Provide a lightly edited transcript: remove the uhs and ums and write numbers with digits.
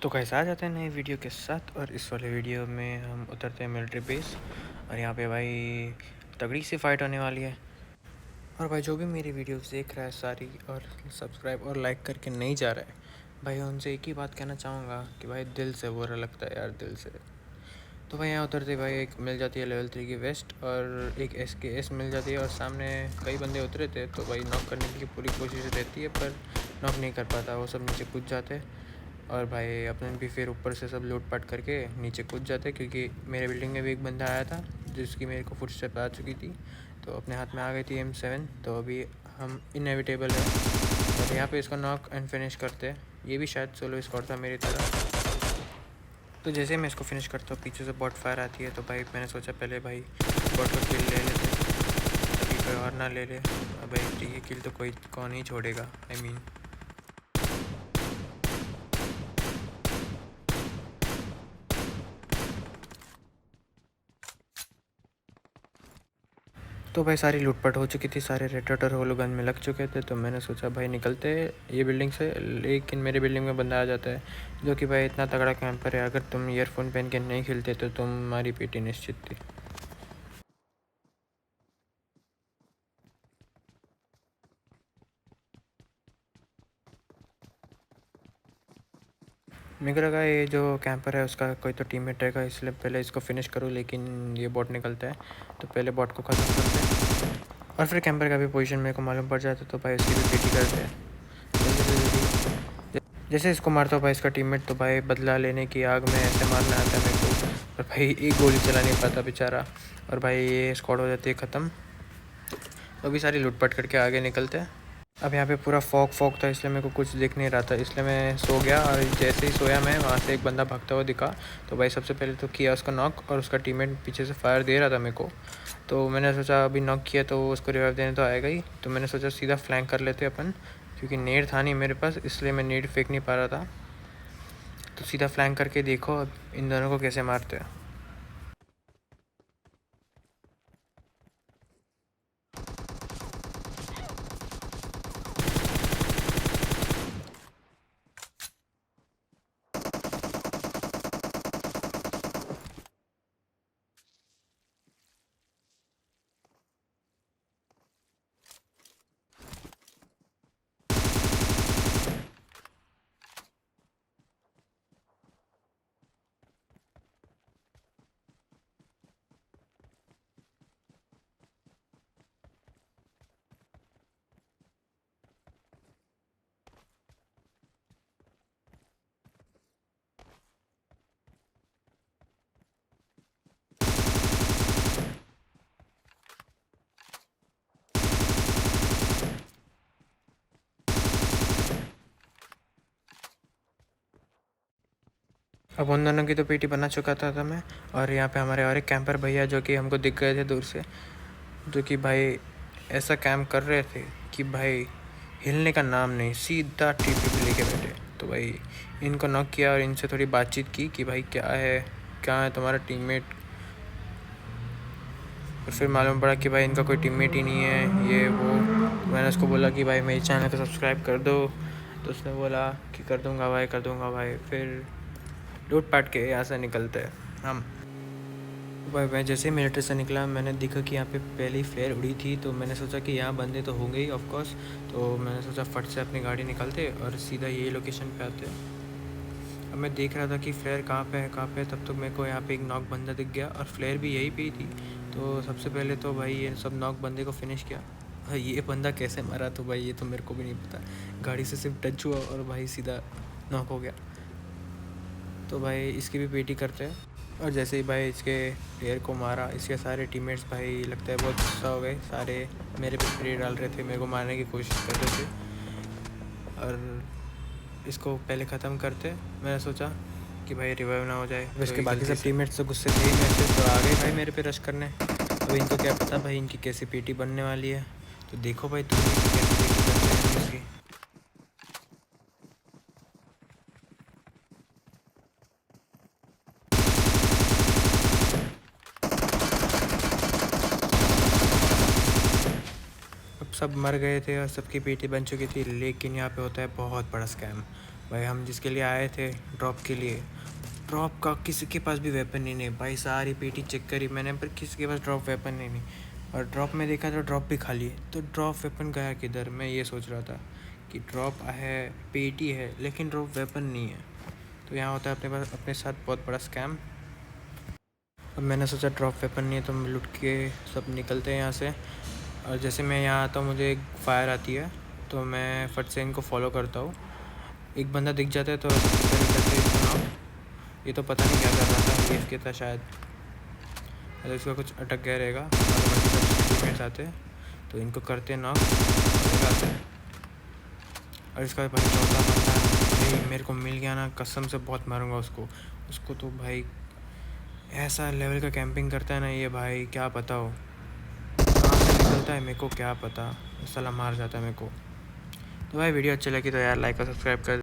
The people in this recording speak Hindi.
तो कैसे आ जाते हैं नई वीडियो के साथ। और इस वाले वीडियो में हम उतरते हैं मिलिट्री बेस और यहाँ पे भाई तगड़ी सी फाइट होने वाली है। और भाई जो भी मेरी वीडियोस देख रहा है सारी और सब्सक्राइब और लाइक करके नहीं जा रहा है भाई, उनसे एक ही बात कहना चाहूँगा कि भाई दिल से बुरा लगता है यार, दिल से। तो भाई यहाँ उतरते भाई एक मिल जाती है लेवल 3 की वेस्ट और एक SKS मिल जाती है और सामने कई बंदे उतरे थे तो भाई नॉक करने की पूरी कोशिश रहती है पर नॉक नहीं कर पाता, वो सब नीचे कूद जाते। और भाई अपने भी फिर ऊपर से सब लूट पाट करके नीचे कूद जाते क्योंकि मेरे बिल्डिंग में भी एक बंदा आया था जिसकी मेरे को फुटस्टेप आ चुकी थी, तो अपने हाथ में आ गई थी M7। तो अभी हम इनएविटेबल है और यहाँ पे इसको नॉक एंड फिनिश करते हैं। ये भी शायद सोलो स्क्वाड था मेरी तरह। तो जैसे मैं इसको फिनिश करता हूँ पीछे से बॉट फायर आती है, तो भाई मैंने सोचा पहले भाई बॉट को किल ले लेते ताकि कोई और ना ले ले। भाई ये किल तो कोई कौन ही छोड़ेगा, आई मीन। तो भाई सारी लूटपाट हो चुकी थी, सारे रेटर होलो गन में लग चुके थे, तो मैंने सोचा भाई निकलते ये बिल्डिंग से। लेकिन मेरे बिल्डिंग में बंदा आ जाता है जो कि भाई इतना तगड़ा कैंपर है, अगर तुम ईयरफोन पहन के नहीं खेलते तो तुम्हारी पीटी निश्चित थी। मेरे को लगा ये जो कैंपर है उसका कोई तो टीममेट रहेगा, इसलिए पहले इसको फिनिश करूँ, लेकिन ये बॉट निकलता है तो पहले बॉट को ख़त्म करते हैं और फिर कैंपर का भी पोजीशन मेरे को मालूम पड़ जाता है, तो भाई उसकी भी पीटी करते हैं जल्दी। जैसे इसको मारता हूँ भाई इसका टीममेट, तो भाई बदला लेने की आग में ऐसे मारना आता है मेरे को, और भाई एक गोली चला नहीं पाता बेचारा, और भाई ये स्क्वाड हो जाती है ख़त्म। तो अभी सारी लूटपाट करके आगे निकलते हैं। अब यहाँ पे पूरा फॉग था इसलिए मेरे को कुछ दिख नहीं रहा था, इसलिए मैं सो गया। और जैसे ही सोया मैं, वहाँ से एक बंदा भागता हुआ दिखा, तो भाई सबसे पहले तो किया उसका नॉक, और उसका टीममेट पीछे से फायर दे रहा था मेरे को, तो मैंने सोचा अभी नॉक किया तो उसको रिवाइव देने तो आएगा ही, तो मैंने सोचा सीधा फ्लैंक कर लेते अपन, क्योंकि नेड था नहीं मेरे पास इसलिए मैं नेड फेंक नहीं पा रहा था। तो सीधा फ्लैंक करके देखो अब इन दोनों को कैसे मारते हैं। अब उन दोनों की तो पीटी बना चुका था मैं, और यहाँ पे हमारे और एक कैंपर भैया जो कि हमको दिख गए थे दूर से, जो कि भाई ऐसा कैंप कर रहे थे कि भाई हिलने का नाम नहीं, सीधा TP पे लेके बैठे। तो भाई इनको नॉक किया और इनसे थोड़ी बातचीत की कि भाई क्या है तुम्हारा टीममेट। और फिर मालूम पड़ा कि भाई इनका कोई टीममेट ही नहीं है, ये वो। तो मैंने उसको बोला कि भाई मेरे चैनल को सब्सक्राइब कर दो, तो उसने बोला कि कर दूँगा भाई, कर दूँगा भाई। फिर लूट पाट के यहाँ से निकलते हैं हम। भाई मैं जैसे ही मिलिट्री से निकला मैंने देखा कि यहाँ पे पहली फ्लेयर उड़ी थी, तो मैंने सोचा कि यहाँ बंदे तो होंगे ही ऑफ कोर्स, तो मैंने सोचा फट से अपनी गाड़ी निकालते और सीधा यही लोकेशन पे आते। अब मैं देख रहा था कि फ्लेयर कहाँ पे है, तब तक मेरे को यहाँ पे एक नॉक बंदा दिख गया और फ्लेयर भी यहीं पे ही थी। तो सबसे पहले तो भाई ये सब नॉक बंदे को फिनिश किया। भाई ये बंदा कैसे मरा तो भाई ये तो मेरे को भी नहीं पता, गाड़ी से सिर्फ टच हुआ और भाई सीधा नॉक हो गया। तो भाई इसकी भी पीटी करते हैं। और जैसे ही भाई इसके प्लेयर को मारा, इसके सारे टीममेट्स भाई लगता है बहुत गुस्सा हो गए, सारे मेरे पे स्प्रे डाल रहे थे, मेरे को मारने की कोशिश कर रहे थे। और इसको पहले ख़त्म करते, मैंने सोचा कि भाई रिवाइव ना हो जाए। इसके बाकी सब टीममेट्स तो गुस्से थे ही मेरे से, तो आ गए भाई मेरे पे रश करने। तो इनको क्या पता भाई इनकी कैसी पीटी बनने वाली है, तो देखो भाई तुम कैसी पीटी करते हैं इसकी। अब सब मर गए थे और सबकी पीटी बन चुकी थी, लेकिन यहाँ पे होता है बहुत बड़ा स्कैम। भाई हम जिसके लिए आए थे ड्रॉप के लिए, ड्रॉप का किसी के पास भी वेपन ही नहीं भाई। सारी पेटी चेक करी मैंने पर किसी के पास ड्रॉप वेपन ही नहीं। और ड्रॉप में देखा तो ड्रॉप भी खाली है, तो ड्रॉप वेपन गया किधर? मैं ये सोच रहा था कि ड्रॉप है, पेटी है, लेकिन ड्रॉप वेपन नहीं है। तो यहाँ होता है अपने पास अपने साथ बहुत बड़ा स्कैम। अब मैंने सोचा ड्रॉप वेपन नहीं है तो हम लुट के सब निकलते हैं यहाँ से। और जैसे मैं यहाँ आता हूँ मुझे एक फायर आती है, तो मैं फट से इनको फॉलो करता हूँ। एक बंदा दिख जाता है तो सबसे पहले करते हैं इसको knock। ये तो पता नहीं क्या कर रहा था, सेफ के था शायद, अगर इसका कुछ अटक गया रहेगा। और बाकी सब टीममेट्स आते हैं तो इनको करते नॉक आते हैं। और इसका भाई चौथा बंदा भाई मेरे को मिल गया ना, कसम से बहुत मारूंगा उसको। उसको तो भाई ऐसा लेवल का कैंपिंग करता है ना ये भाई, क्या पता हो कहाँ से निकलता है, मेरे को क्या पता। साला मार जाता है मेरे को। तो भाई वीडियो अच्छी लगी तो यार लाइक और सब्सक्राइब कर